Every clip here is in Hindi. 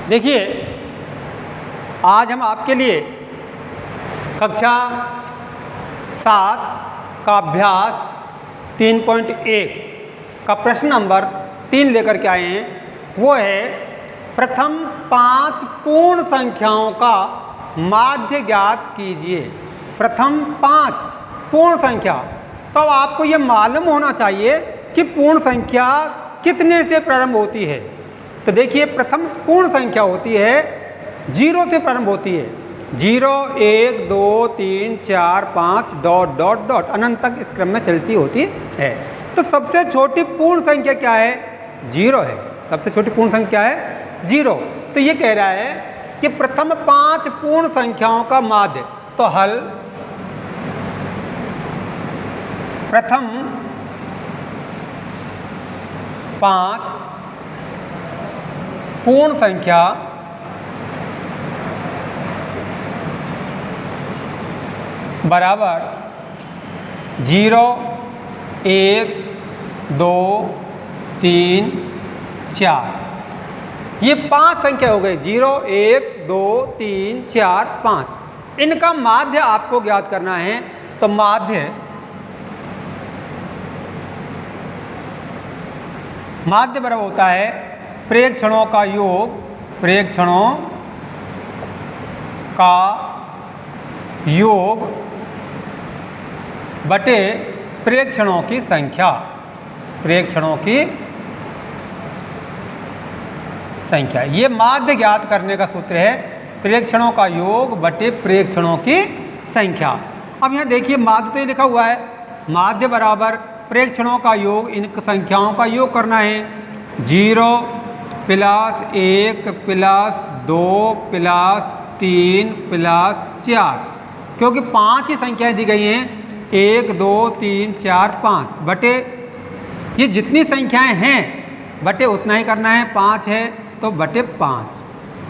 देखिए, आज हम आपके लिए कक्षा 7 का अभ्यास 3.1 का प्रश्न नंबर 3 लेकर के आए हैं। वो है प्रथम 5 पूर्ण संख्याओं का माध्य ज्ञात कीजिए। प्रथम 5 पूर्ण संख्या, तो अब आपको ये मालूम होना चाहिए कि पूर्ण संख्या कितने से प्रारंभ होती है। तो देखिए, प्रथम पूर्ण संख्या होती है 0 से प्रारंभ होती है। 0 1 2 3 4 5 डॉट डॉट डॉट अनंत तक इस क्रम में चलती होती है। तो सबसे छोटी पूर्ण संख्या क्या है? 0 है। सबसे छोटी पूर्ण संख्या है 0। तो ये कह रहा है कि प्रथम 5 पूर्ण संख्याओं का माध्य। तो हल प्रथम 5 पूर्ण संख्या बराबर 0 1 2 3 4। ये 5 संख्या हो गई। 0 1 2 3 4 5। इनका माध्य आपको ज्ञात करना है। तो माध्य बराबर होता है प्रेक्षणों का योग, प्रेक्षणों का योग बटे प्रेक्षणों की संख्या, प्रेक्षणों की संख्या। ये माध्य ज्ञात करने का सूत्र है, प्रेक्षणों का योग बटे प्रेक्षणों की संख्या। अब यहाँ देखिए, माध्य तो ये लिखा हुआ है, माध्य बराबर प्रेक्षणों का योग, इन संख्याओं का योग करना है। 0 प्लस 1 प्लस 2 प्लस 3 प्लस 4, क्योंकि 5 ही संख्याएं दी गई हैं। 1 2 3 4 5 बटे ये जितनी संख्याएं हैं बटे उतना ही करना है। 5 है तो बटे 5,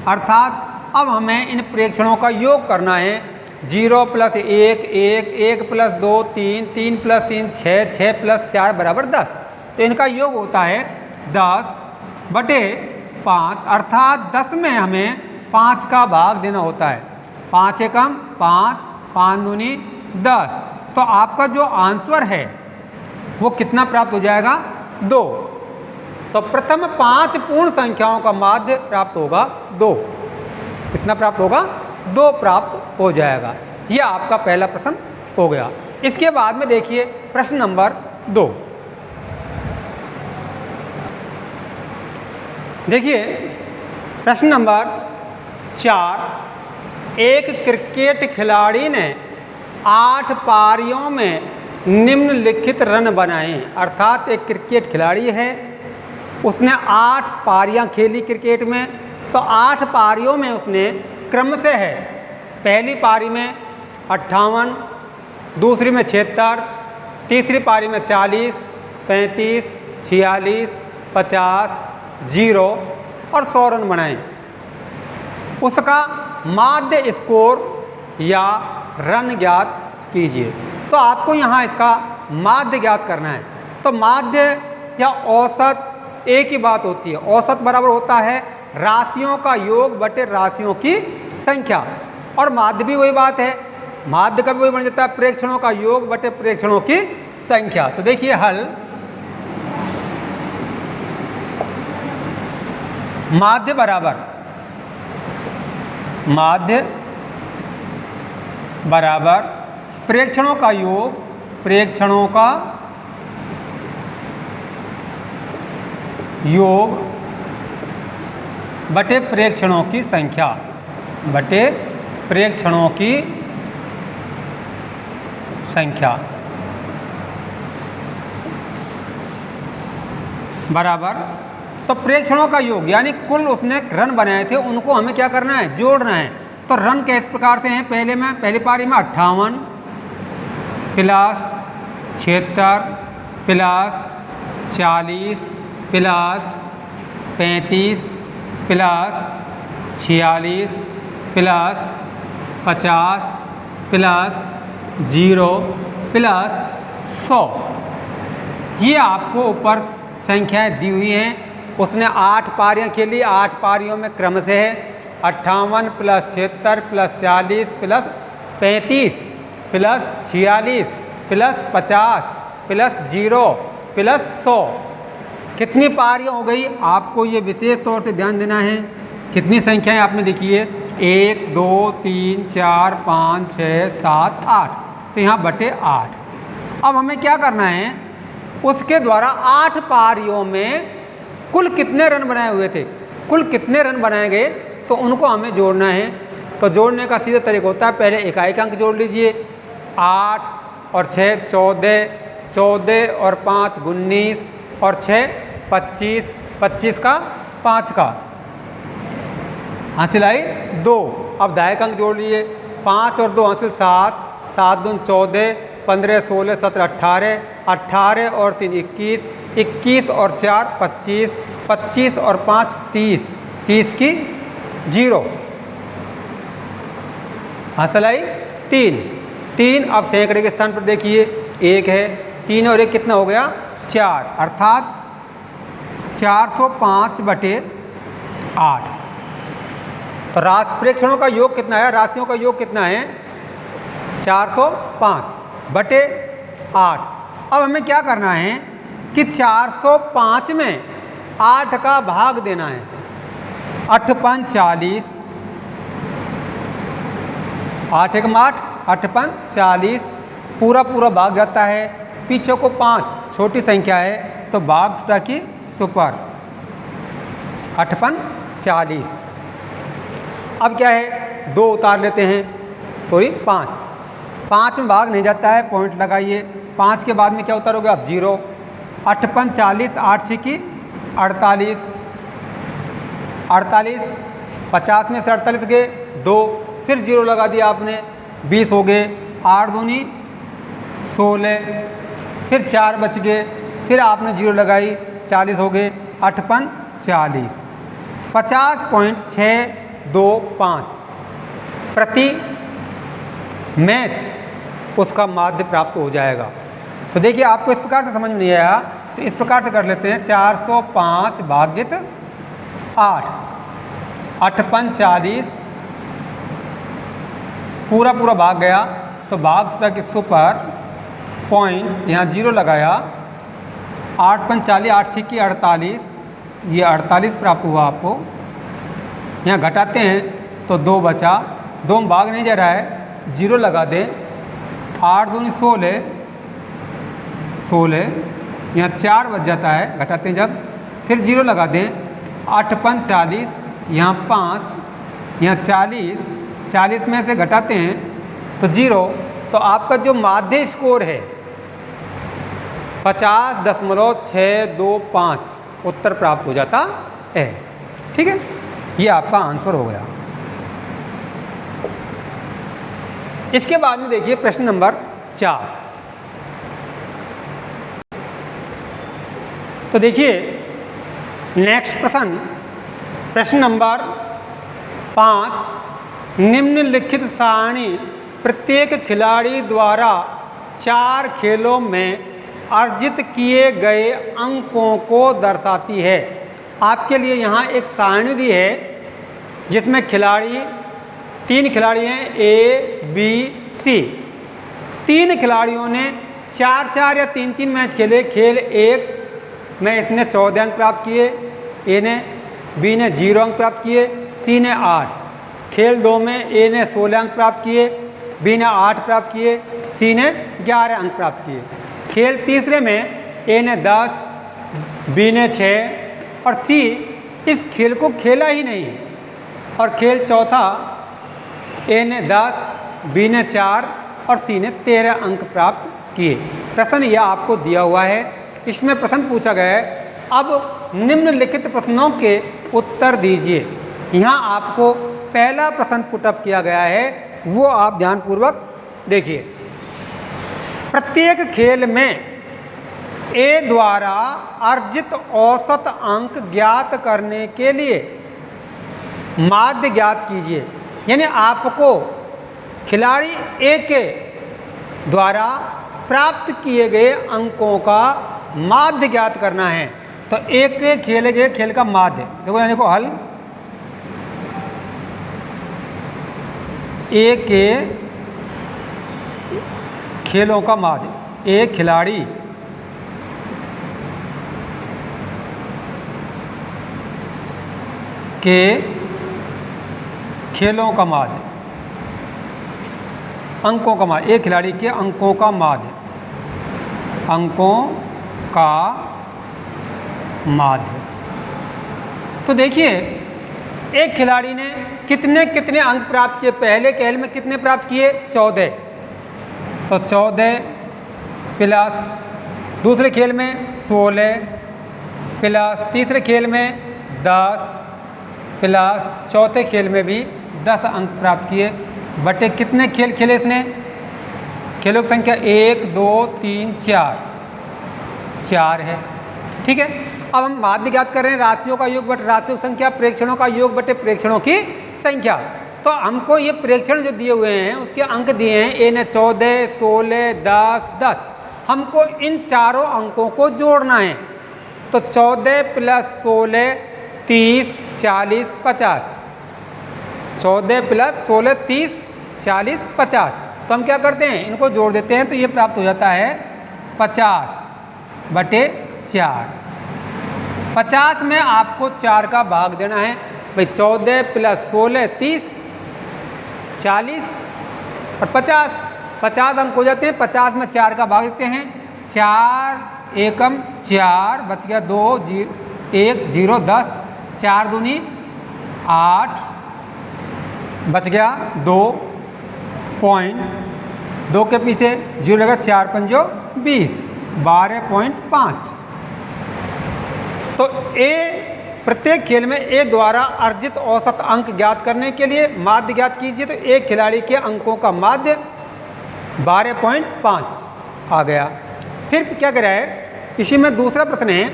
अर्थात अब हमें इन प्रेक्षणों का योग करना है। 0 प्लस 1 1 1 प्लस 2 3 3 प्लस 3 6 6 प्लस 4 बराबर 10। तो इनका योग होता है 10 बटे 5, अर्थात 10 में हमें 5 का भाग देना होता है। 5 एकम 5, 5 दूनी 10। तो आपका जो आंसर है वो कितना प्राप्त हो जाएगा? 2। तो प्रथम 5 पूर्ण संख्याओं का माध्य प्राप्त होगा 2। कितना प्राप्त होगा? 2 प्राप्त हो जाएगा। यह आपका पहला प्रश्न हो गया। इसके बाद में देखिए प्रश्न नंबर 2। देखिए प्रश्न नंबर 4। एक क्रिकेट खिलाड़ी ने 8 पारियों में निम्नलिखित रन बनाए। अर्थात एक क्रिकेट खिलाड़ी है, उसने 8 पारियां खेली क्रिकेट में। तो 8 पारियों में उसने क्रम से है, पहली पारी में 58, दूसरी में 76, तीसरी पारी में 40, 35, 46, 50, 0 और 100 रन बनाए। उसका माध्य स्कोर या रन ज्ञात कीजिए। तो आपको यहाँ इसका माध्य ज्ञात करना है। तो माध्य या औसत एक ही बात होती है। औसत बराबर होता है राशियों का योग बटे राशियों की संख्या, और माध्य भी वही बात है। माध्य का भी वही बन जाता है प्रेक्षणों का योग बटे प्रेक्षणों की संख्या। तो देखिए हल, माध्य बराबर प्रेक्षणों का योग, प्रेक्षणों का योग बटे प्रेक्षणों की संख्या, बटे प्रेक्षणों की संख्या बराबर। तो प्रेक्षणों का योग यानी कुल उसने रन बनाए थे, उनको हमें क्या करना है? जोड़ना है। तो रन किस प्रकार से हैं? पहली पारी में 58 plus 76 plus 40 plus 35 plus 46 plus 50 plus 0 plus 100। ये आपको ऊपर संख्याएं दी हुई हैं। उसने 8 पारियां खेली। 8 पारियों में क्रम से है 58 plus 76 plus 40 plus 35 plus 46 plus 50 plus 0 plus 100। कितनी पारियां हो गई? आपको ये विशेष तौर से ध्यान देना है। कितनी संख्याएं आपने लिखी है? 1 2 3 4 5 6 7 8। तो यहाँ बटे 8। अब हमें क्या करना है? उसके द्वारा 8 पारियों में कुल कितने रन बनाए हुए थे, कुल कितने रन बनाए गए, तो उनको हमें जोड़ना है। तो जोड़ने का सीधा तरीका होता है, पहले इकाई का अंक जोड़ लीजिए। 8 और 6 14, 14 और 5 19 और 6 25, 25 का 5 का हासिल आई 2। अब दाएं का अंक जोड़ लिए। 5 और 2 हासिल 7, 7 दून 14, 15 16 17 18, 18 और 3 21, 21 और 4 25, 25 और 5 30, 30 की 0 हासिल आई 3। 3 अब सैकड़े के स्थान पर देखिए 1 है, 3 और 1 कितना हो गया? 4, अर्थात 405 बटे 8। तो प्रेक्षणों का योग कितना है? राशियों का योग कितना है? 405 बटे 8। अब हमें क्या करना है कि 405 में 8 का भाग देना है। 8 5 40, 8 1 8, 8 5 40, पूरा पूरा भाग जाता है। पीछे को 5 छोटी संख्या है तो भाग छुटा की सुपर 8 5 40। अब क्या है? 2 उतार लेते हैं, सॉरी 5। 5 में भाग नहीं जाता है, पॉइंट लगाइए। 5 के बाद में क्या उतारोगे आप? 0। 8 5 40, 8 6 की 48, 48, 50 में से 48 गए 2, फिर 0 लगा दिया आपने, 20 हो गए। 8 दूनी 16, फिर 4 बच गए, फिर आपने 0 लगाई, 40 हो गए। 8 5 40, 50.625 प्रति मैच उसका माध्य प्राप्त हो जाएगा। तो देखिए आपको इस प्रकार से समझ में नहीं आया तो इस प्रकार से कर लेते हैं। 405 भागित 8, 8 5 40, पूरा पूरा भाग गया तो भाग छुटा की सुपर पॉइंट, यहाँ 0 लगाया। 8 5 40, 8 6 की 48, ये 48 प्राप्त हुआ आपको। यहाँ घटाते हैं तो 2 बचा, 2 में भाग नहीं जा रहा है, 0 लगा दें। 8 दूनी 16, 16, यहाँ 4 बच जाता है, घटाते हैं जब, फिर 0 लगा दें। 8 5 40, यहाँ 5, यहाँ 40, 40 में से घटाते हैं तो 0। तो आपका जो माध्य स्कोर है 50.625 उत्तर प्राप्त हो जाता है। ठीक है, ये आपका आंसर हो गया। इसके बाद में देखिए प्रश्न नंबर 4। तो देखिए नेक्स्ट प्रश्न नंबर 5। निम्नलिखित सारणी प्रत्येक खिलाड़ी द्वारा 4 खेलों में अर्जित किए गए अंकों को दर्शाती है। आपके लिए यहाँ एक सारणी दी है जिसमें खिलाड़ी 3 खिलाड़ी हैं, ए बी सी। 3 खिलाड़ियों ने 4-4 या 3-3 मैच खेले। खेल 1 में इसने 14 अंक प्राप्त किए, ए ने, बी ने 0 अंक प्राप्त किए, सी ने 8। खेल 2 में ए ने 16 अंक प्राप्त किए, बी ने 8 प्राप्त किए, सी ने 11 अंक प्राप्त किए। खेल तीसरे में ए ने 10, बी ने 6 और सी इस खेल को खेला ही नहीं। और खेल चौथा ए ने 10, बी ने 4 और सी ने 13 अंक प्राप्त किए। प्रश्न यह आपको दिया हुआ है, इसमें प्रश्न पूछा गया है अब निम्नलिखित प्रश्नों के उत्तर दीजिए। यहाँ आपको पहला प्रश्न पुटअप किया गया है, वो आप ध्यानपूर्वक देखिए। प्रत्येक खेल में ए द्वारा अर्जित औसत अंक ज्ञात करने के लिए माध्य ज्ञात कीजिए। यानी आपको खिलाड़ी ए के द्वारा प्राप्त किए गए अंकों का माध्य ज्ञात करना है। तो एक के खेले गए खेल का माध्य, देखो यानी को हल, एक के खेलों का माध्य, एक खिलाड़ी के खेलों का माध्य, अंकों का माध्य, एक खिलाड़ी के अंकों का माध्य, अंकों का माध्य। तो देखिए एक खिलाड़ी ने कितने कितने अंक प्राप्त किए, पहले खेल में कितने प्राप्त किए 14, तो 14 प्लस दूसरे खेल में 16 प्लस तीसरे खेल में 10 प्लस चौथे खेल में भी 10 अंक प्राप्त किए, बटे कितने खेल खेले इसने, खेलों की संख्या 1 2 3 4 है। ठीक है, अब हम माध्य ज्ञात कर रहे हैं, राशियों का योग बटे राशियों की संख्या, प्रेक्षणों का योग बटे प्रेक्षणों की संख्या। तो हमको ये प्रेक्षण जो दिए हुए हैं उसके अंक दिए हैं, ए ने 14 16 10 10, हमको इन चारों अंकों को जोड़ना है। तो 14 प्लस 16 30 40 50, 14 प्लस 16 30 40 50, तो हम क्या करते हैं इनको जोड़ देते हैं, तो ये प्राप्त हो जाता है 50 बटे 4। 50 में आपको 4 का भाग देना है भाई, 14 प्लस 16 30 40 और 50, 50 अंक हो जाते हैं, 50 में 4 का भाग देते हैं, 4 एकम 4 बच गया 2 1 0 10, 4 दूनी 8 बच गया 2 पॉइंट, 2 के पीछे 0 लगा, 4 पंजो 20 12.5। तो ए प्रत्येक खेल में ए द्वारा अर्जित औसत अंक ज्ञात करने के लिए माध्य ज्ञात कीजिए, तो एक खिलाड़ी के अंकों का माध्य 12.5 आ गया। फिर क्या कह रहा है, इसी में दूसरा प्रश्न है,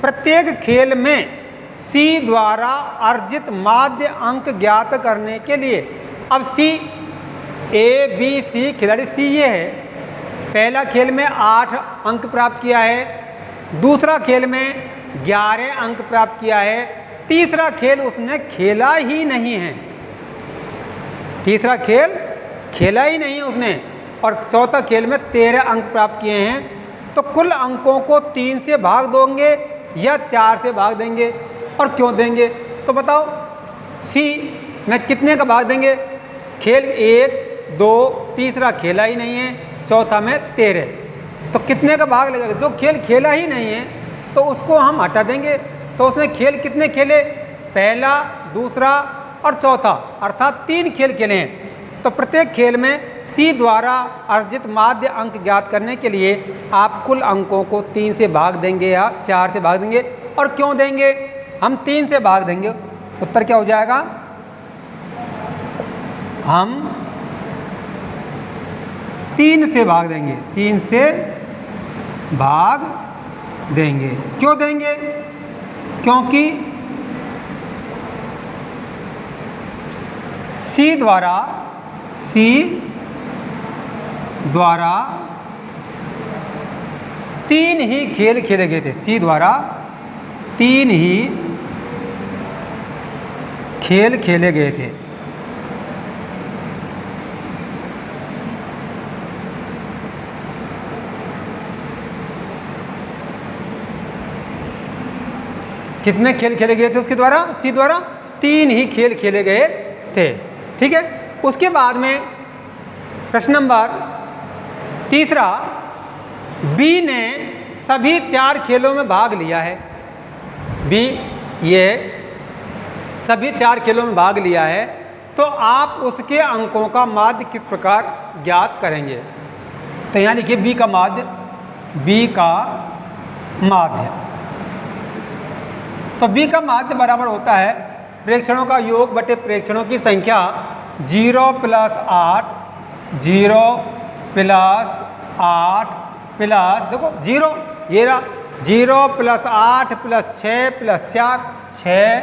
प्रत्येक खेल में सी द्वारा अर्जित माध्य अंक ज्ञात करने के लिए, अब सी ए बी सी खिलाड़ी सी ये है, पहला खेल में 8 अंक प्राप्त किया है, दूसरा खेल में 11 अंक प्राप्त किया है, तीसरा खेल उसने खेला ही नहीं है, तीसरा खेल खेला ही नहीं है उसने, और चौथा खेल में 13 अंक प्राप्त किए हैं। तो कुल अंकों को 3 से भाग दोगे या 4 से भाग देंगे, और क्यों देंगे तो बताओ, सी में कितने का भाग देंगे, खेल 1 2 तीसरा खेला ही नहीं है, चौथा में 13, तो कितने का भाग लगेगा, जो खेल खेला ही नहीं है तो उसको हम हटा देंगे। तो उसने खेल कितने खेले, पहला दूसरा और चौथा, अर्थात 3 खेल खेले हैं। तो प्रत्येक खेल में सी द्वारा अर्जित माध्य अंक ज्ञात करने के लिए आप कुल अंकों को 3 से भाग देंगे या 4 से भाग देंगे, और क्यों देंगे, हम 3 से भाग देंगे, उत्तर क्या हो जाएगा, हम 3 से भाग देंगे, 3 से भाग देंगे। क्यों देंगे, क्योंकि सी द्वारा 3 ही खेल खेले गए थे, सी द्वारा 3 ही खेल खेले गए थे। कितने खेल खेले गए थे उसके द्वारा, सी द्वारा 3 ही खेल खेले गए थे। ठीक है, उसके बाद में प्रश्न नंबर तीसरा, बी ने सभी 4 खेलों में भाग लिया है, बी ये सभी 4 खेलों में भाग लिया है, तो आप उसके अंकों का माध्य किस प्रकार ज्ञात करेंगे। तो यहाँ लिखिए बी का माध्य, बी का माध्य, तो बी का माध्य बराबर होता है प्रेक्षणों का योग बटे प्रेक्षणों की संख्या, 0 प्लस 8 0 प्लस 8 प्लस, देखो 0 ये रहा, 0 प्लस 8 प्लस 6 प्लस 4 6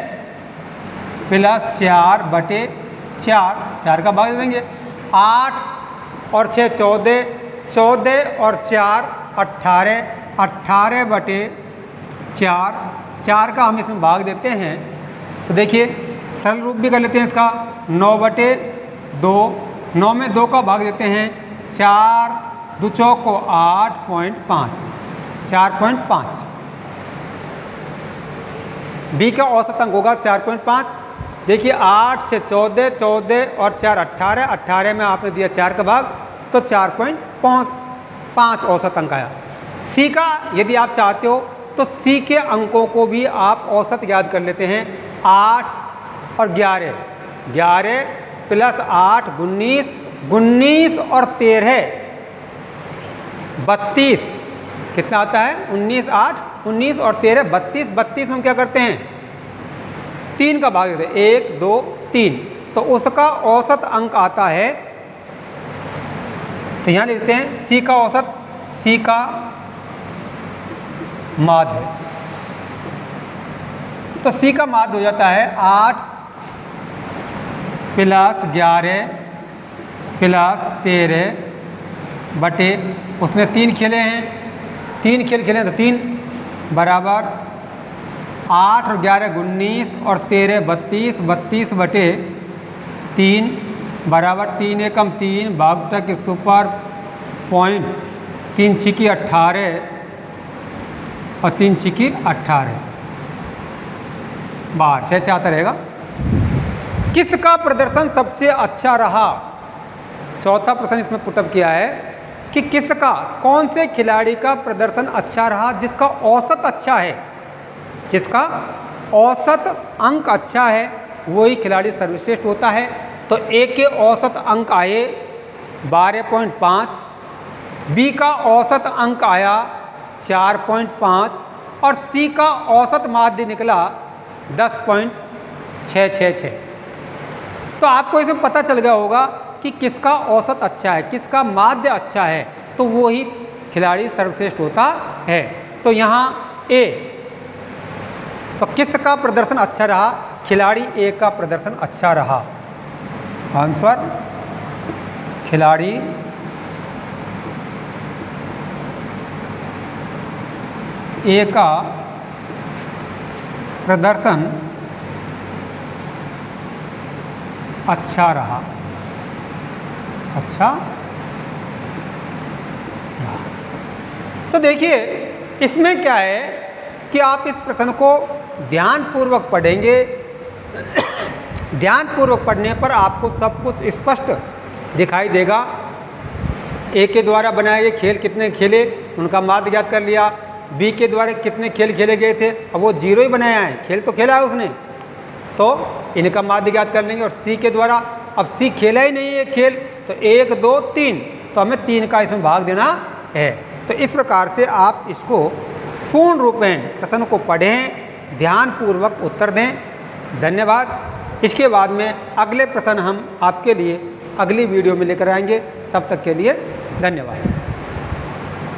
प्लस 4 बटे 4, 4 का भाग दे देंगे, 8 और 6 14, 14 और 4 18, 18 बटे 4 का हम इसमें भाग देते हैं तो देखिए सरल रूप भी कर लेते हैं इसका 9/2, 9 में 2 का भाग देते हैं 4 2 चौक को 8.5, 4.5। बी का औसत अंक होगा 4.5। देखिए 8 से 14, 14 और 4 18, 18 में आपने दिया 4 का भाग तो 4.5 औसत अंक आया। सी का यदि आप चाहते हो तो सी के अंकों को भी आप औसत याद कर लेते हैं 8 और 11, 11 प्लस 8 19, 19 और 13 32, कितना आता है 19 8 19 और 13 32, 32 हम क्या करते हैं 3 का भाग देते हैं 1 2 3 तो उसका औसत अंक आता है, तो यहाँ लिखते हैं सी का औसत, सी का माध्य, तो सी का माध्य हो जाता है 8 प्लस 11 प्लस 13 बटे उसमें 3 खेले हैं, 3 खेल खेले हैं तो 3 बराबर 8 और 11 19 और 13 32, 32 बटे 3 बराबर 3 एकम 3 भाग तक सुपर पॉइंट 3 छिकी 18 और 3 छिकी 18 बाहर 6 आता रहेगा। किसका प्रदर्शन सबसे अच्छा रहा? चौथा प्रश्न इसमें पुटअप किया है कि किसका, कौन से खिलाड़ी का प्रदर्शन अच्छा रहा जिसका औसत अच्छा है, जिसका औसत अंक अच्छा है वही खिलाड़ी सर्वश्रेष्ठ होता है। तो ए के औसत अंक आए 12.5, बी का औसत अंक आया 4.5 और सी का औसत माध्य निकला 10.666। तो आपको इसमें पता चल गया होगा कि किसका औसत अच्छा है, किसका माध्य अच्छा है, तो वो ही खिलाड़ी सर्वश्रेष्ठ होता है। तो यहाँ ए, तो किसका प्रदर्शन अच्छा रहा? खिलाड़ी ए का प्रदर्शन अच्छा रहा। आंसर खिलाड़ी ए का प्रदर्शन अच्छा रहा, अच्छा रहा। तो देखिए इसमें क्या है कि आप इस प्रश्न को ध्यानपूर्वक पढ़ेंगे। ध्यानपूर्वक पढ़ने पर आपको सब कुछ स्पष्ट दिखाई देगा। ए के द्वारा बनाए गए खेल कितने खेले उनका माध्य ज्ञात कर लिया, बी के द्वारा कितने खेल खेले गए थे, अब वो 0 ही बनाया है, खेल तो खेला है उसने, तो इनका माध्य ज्ञात कर लेंगे। और सी के द्वारा, अब सी खेला ही नहीं है खेल, तो 1 2 3, तो हमें 3 का इसमें भाग देना है। तो इस प्रकार से आप इसको पूर्ण रूप में प्रश्न को पढ़ें, ध्यानपूर्वक उत्तर दें। धन्यवाद। इसके बाद में अगले प्रश्न हम आपके लिए अगली वीडियो में लेकर आएंगे। तब तक के लिए धन्यवाद।